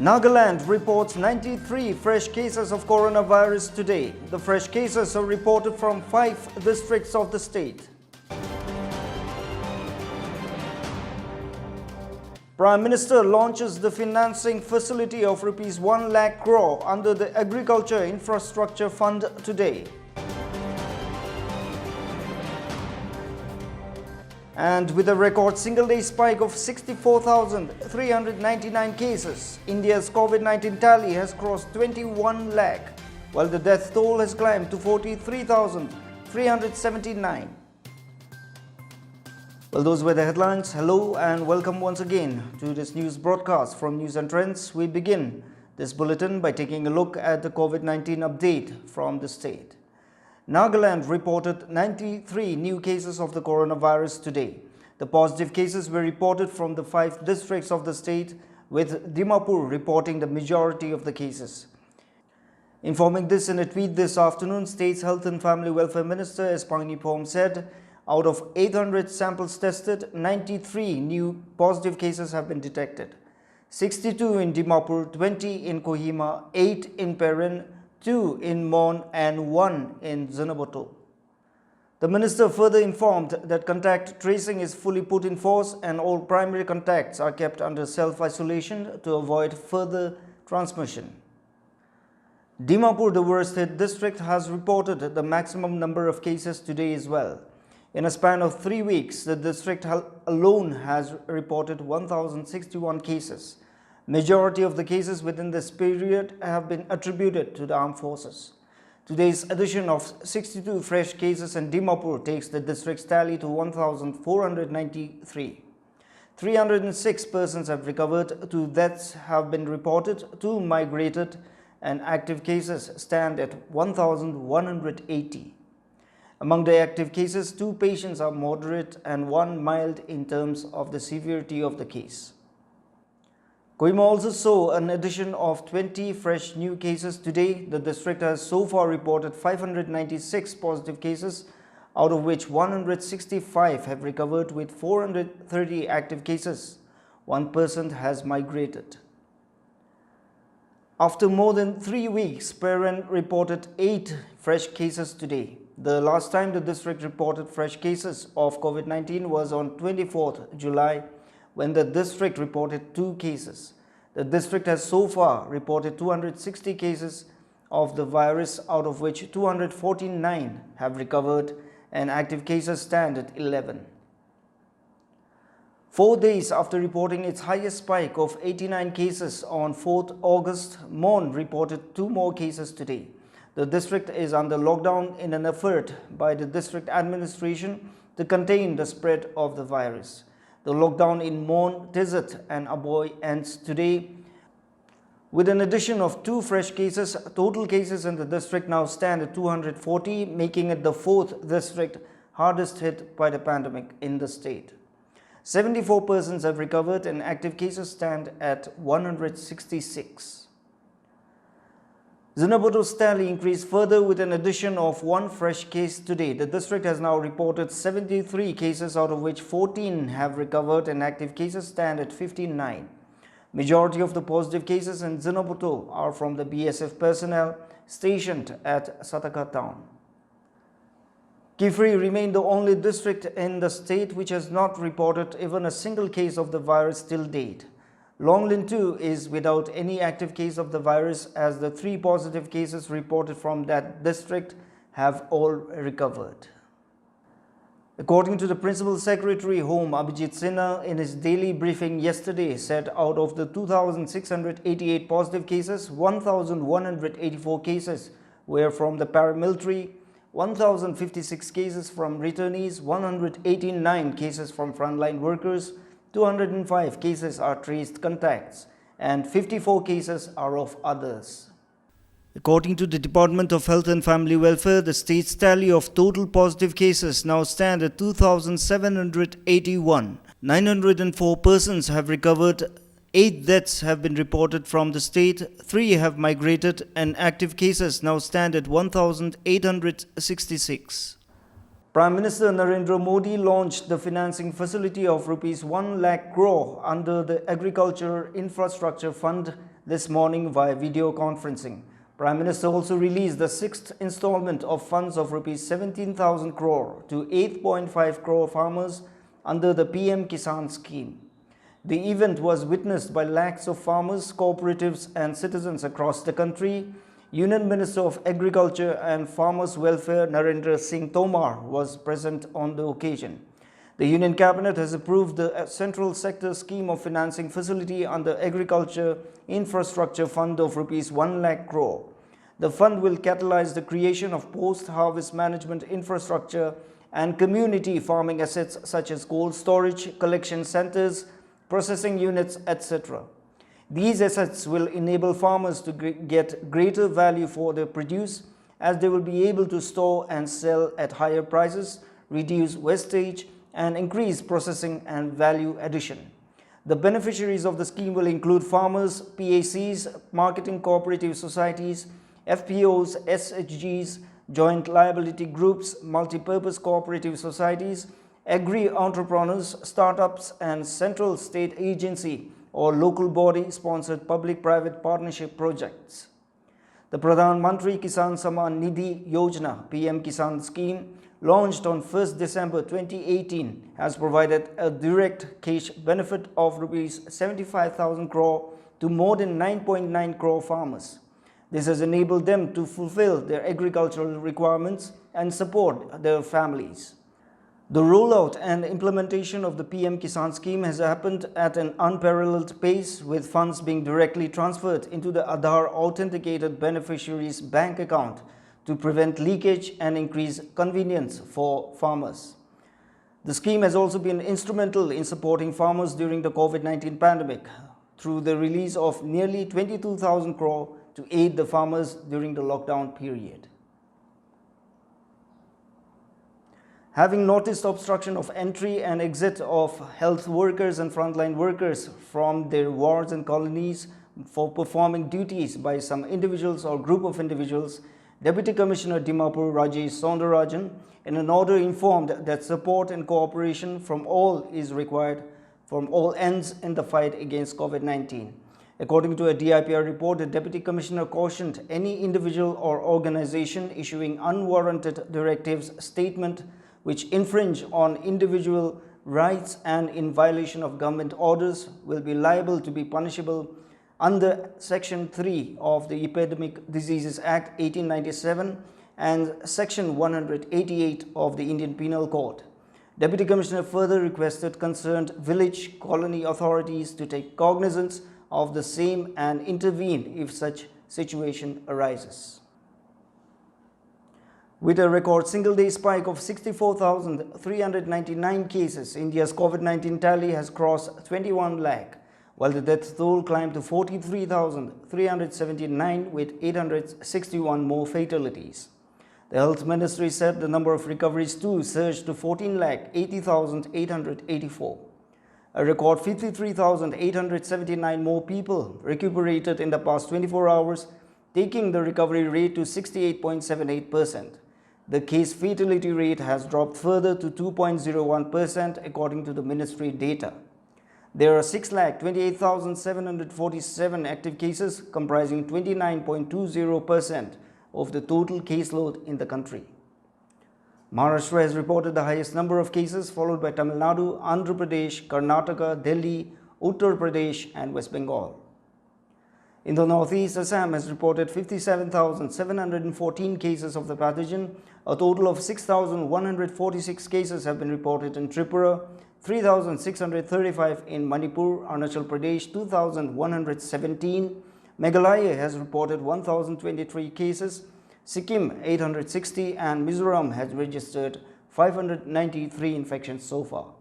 Nagaland reports 93 fresh cases of coronavirus today. The fresh cases are reported from 5 districts of the state. Prime Minister launches the financing facility of Rs 1 lakh crore under the Agriculture Infrastructure Fund today. And with a record single-day spike of 64,399 cases, India's COVID-19 tally has crossed 21 lakh, while the death toll has climbed to 43,379. Well, those were the headlines. Hello and welcome once again to this news broadcast from News and Trends. We begin this bulletin by taking a look at the COVID-19 update from the state. Nagaland reported 93 new cases of the coronavirus today. The positive cases were reported from the 5 districts of the state, with Dimapur reporting the majority of the cases. Informing this in a tweet this afternoon, State's Health and Family Welfare Minister S. Pong said, out of 800 samples tested, 93 new positive cases have been detected. 62 in Dimapur, 20 in Kohima, 8 in Perin, 2 in Mon and 1 in Zanaboto. The minister further informed that contact tracing is fully put in force and all primary contacts are kept under self-isolation to avoid further transmission. Dimapur, the worst hit district, has reported the maximum number of cases today as well. In a span of 3 weeks, the district alone has reported 1,061 cases. Majority of the cases within this period have been attributed to the armed forces. Today's addition of 62 fresh cases in Dimapur takes the district's tally to 1,493. 306 persons have recovered, 2 deaths have been reported, 2 migrated, and active cases stand at 1,180. Among the active cases, 2 patients are moderate and 1 mild in terms of the severity of the case. Kohima also saw an addition of 20 fresh new cases today. The district has so far reported 596 positive cases, out of which 165 have recovered with 430 active cases. 1 person has migrated. After more than 3 weeks, Perin reported 8 fresh cases today. The last time the district reported fresh cases of COVID-19 was on 24th July, when the district reported 2 cases. The district has so far reported 260 cases of the virus, out of which 249 have recovered and active cases stand at 11. 4 days after reporting its highest spike of 89 cases on 4th August, Mon reported 2 more cases today. The district is under lockdown in an effort by the district administration to contain the spread of the virus. The lockdown in Mon, Tizat and Aboy ends today. With an addition of 2 fresh cases, total cases in the district now stand at 240, making it the 4th district hardest hit by the pandemic in the state. 74 persons have recovered and active cases stand at 166. Zanaboto's tally increased further with an addition of 1 fresh case today. The district has now reported 73 cases, out of which 14 have recovered and active cases stand at 59. Majority of the positive cases in Zanaboto are from the BSF personnel stationed at Sataka town. Kifri remained the only district in the state which has not reported even a single case of the virus till date. Longlin too is without any active case of the virus, as the 3 positive cases reported from that district have all recovered. According to the Principal Secretary Home, Abhijit Sinha, in his daily briefing yesterday, said out of the 2,688 positive cases, 1,184 cases were from the paramilitary, 1,056 cases from returnees, 189 cases from frontline workers, 205 cases are traced contacts and 54 cases are of others. According to the Department of Health and Family Welfare, the state's tally of total positive cases now stand at 2,781. 904 persons have recovered, 8 deaths have been reported from the state, 3 have migrated and active cases now stand at 1,866. Prime Minister Narendra Modi launched the financing facility of Rs 1 lakh crore under the Agriculture Infrastructure Fund this morning via video conferencing. Prime Minister also released the sixth installment of funds of Rs 17,000 crore to 8.5 crore farmers under the PM Kisan scheme. The event was witnessed by lakhs of farmers, cooperatives and citizens across the country. Union Minister of Agriculture and Farmers Welfare Narendra Singh Tomar was present on the occasion. The Union Cabinet has approved the Central Sector Scheme of Financing Facility under Agriculture Infrastructure Fund of Rs 1 lakh crore. The fund will catalyze the creation of post-harvest management infrastructure and community farming assets such as cold storage, collection centers, processing units, etc. These assets will enable farmers to get greater value for their produce, as they will be able to store and sell at higher prices, reduce wastage, and increase processing and value addition. The beneficiaries of the scheme will include farmers, PACs, marketing cooperative societies, FPOs, SHGs, joint liability groups, multi-purpose cooperative societies, agri-entrepreneurs, startups, and central state agency or local body sponsored public-private partnership projects. The Pradhan Mantri Kisan Samman Nidhi Yojana PM Kisan scheme, launched on 1st December 2018, has provided a direct cash benefit of Rs 75,000 crore to more than 9.9 crore farmers. This has enabled them to fulfill their agricultural requirements and support their families. The rollout and implementation of the PM Kisan scheme has happened at an unparalleled pace, with funds being directly transferred into the Aadhaar authenticated beneficiary's bank account to prevent leakage and increase convenience for farmers. The scheme has also been instrumental in supporting farmers during the COVID-19 pandemic through the release of nearly 22,000 crore to aid the farmers during the lockdown period. Having noticed obstruction of entry and exit of health workers and frontline workers from their wards and colonies for performing duties by some individuals or group of individuals, Deputy Commissioner Dimapur Rajesh Soundarajan in an order informed that support and cooperation from all is required from all ends in the fight against COVID-19. According to a DIPR report, the Deputy Commissioner cautioned any individual or organization issuing unwarranted directives, statement which infringe on individual rights and in violation of government orders will be liable to be punishable under Section 3 of the Epidemic Diseases Act 1897 and Section 188 of the Indian Penal Code. Deputy Commissioner further requested concerned village colony authorities to take cognizance of the same and intervene if such situation arises. With a record single-day spike of 64,399 cases, India's COVID-19 tally has crossed 21 lakh, while the death toll climbed to 43,379 with 861 more fatalities. The Health Ministry said the number of recoveries too surged to 14,80,884. A record 53,879 more people recuperated in the past 24 hours, taking the recovery rate to 68.78%. The case fatality rate has dropped further to 2.01% according to the ministry data. There are 6,28,747 active cases, comprising 29.20% of the total caseload in the country. Maharashtra has reported the highest number of cases, followed by Tamil Nadu, Andhra Pradesh, Karnataka, Delhi, Uttar Pradesh and West Bengal. In the northeast, Assam has reported 57,714 cases of the pathogen. A total of 6,146 cases have been reported in Tripura, 3,635 in Manipur, Arunachal Pradesh 2,117, Meghalaya has reported 1,023 cases, Sikkim 860 and Mizoram has registered 593 infections so far.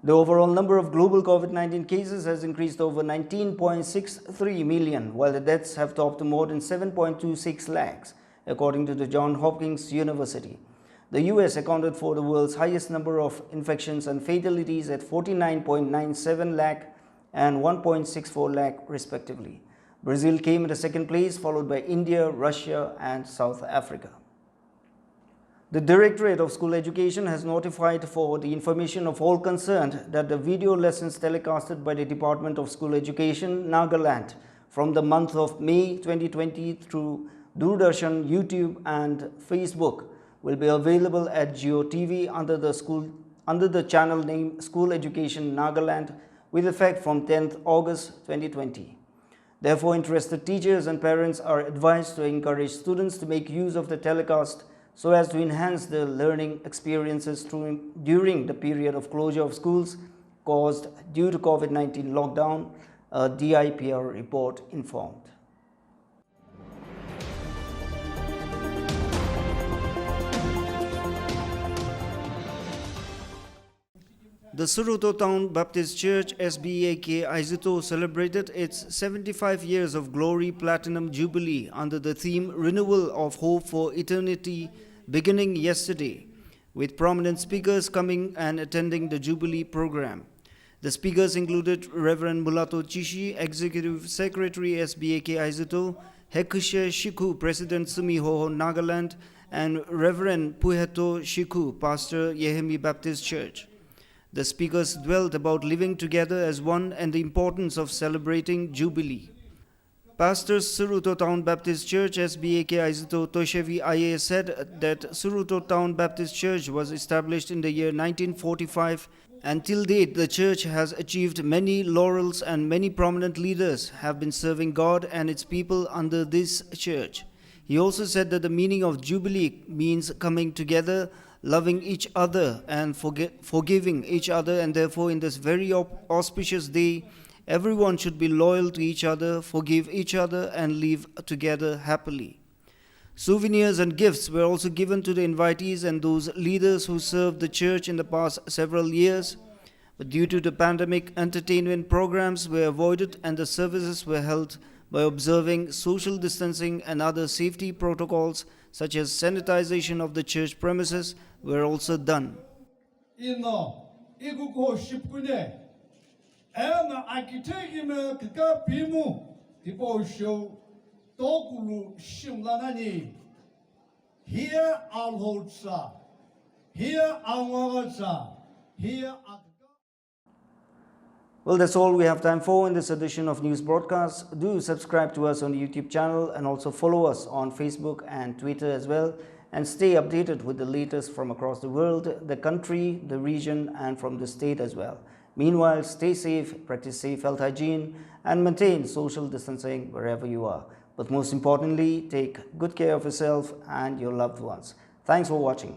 The overall number of global COVID-19 cases has increased over 19.63 million, while the deaths have topped to more than 7.26 lakhs, according to the Johns Hopkins University. The US accounted for the world's highest number of infections and fatalities at 49.97 lakh and 1.64 lakh respectively. Brazil came in the second place, followed by India, Russia and South Africa. The Directorate of School Education has notified for the information of all concerned that the video lessons telecasted by the Department of School Education, Nagaland, from the month of May 2020 through Doordarshan, YouTube and Facebook will be available at Geo TV under the channel name School Education Nagaland with effect from 10th August 2020. Therefore, interested teachers and parents are advised to encourage students to make use of the telecast so as to enhance their learning experiences during the period of closure of schools caused due to COVID-19 lockdown, a DIPR report informed. The Suruto Town Baptist Church SBAK Aizito celebrated its 75 years of glory platinum jubilee under the theme Renewal of Hope for Eternity beginning yesterday, with prominent speakers coming and attending the jubilee program. The speakers included Reverend Mulato Chishi, Executive Secretary SBAK Aizito, Hekushe Shiku, President SUMI Nagaland, and Reverend Puheto Shiku, Pastor Yehemi Baptist Church. The speakers dwelt about living together as one and the importance of celebrating Jubilee. Pastors Suruto Town Baptist Church SBAK Aizito Toshevi IA said that Suruto Town Baptist Church was established in the year 1945 and till date the church has achieved many laurels and many prominent leaders have been serving God and its people under this church. He also said that the meaning of Jubilee means coming together, loving each other and forgiving each other, and therefore in this very auspicious day, everyone should be loyal to each other, forgive each other and live together happily. Souvenirs and gifts were also given to the invitees and those leaders who served the church in the past several years, but due to the pandemic, entertainment programs were avoided and the services were held by observing social distancing and other safety protocols such as sanitization of the church premises were also done. Well, that's all we have time for in this edition of News Broadcast. Do subscribe to us on the YouTube channel and also follow us on Facebook and Twitter as well, and stay updated with the latest from across the world, the country, the region and from the state as well. Meanwhile, stay safe, practice safe health hygiene and maintain social distancing wherever you are. But most importantly, take good care of yourself and your loved ones. Thanks for watching.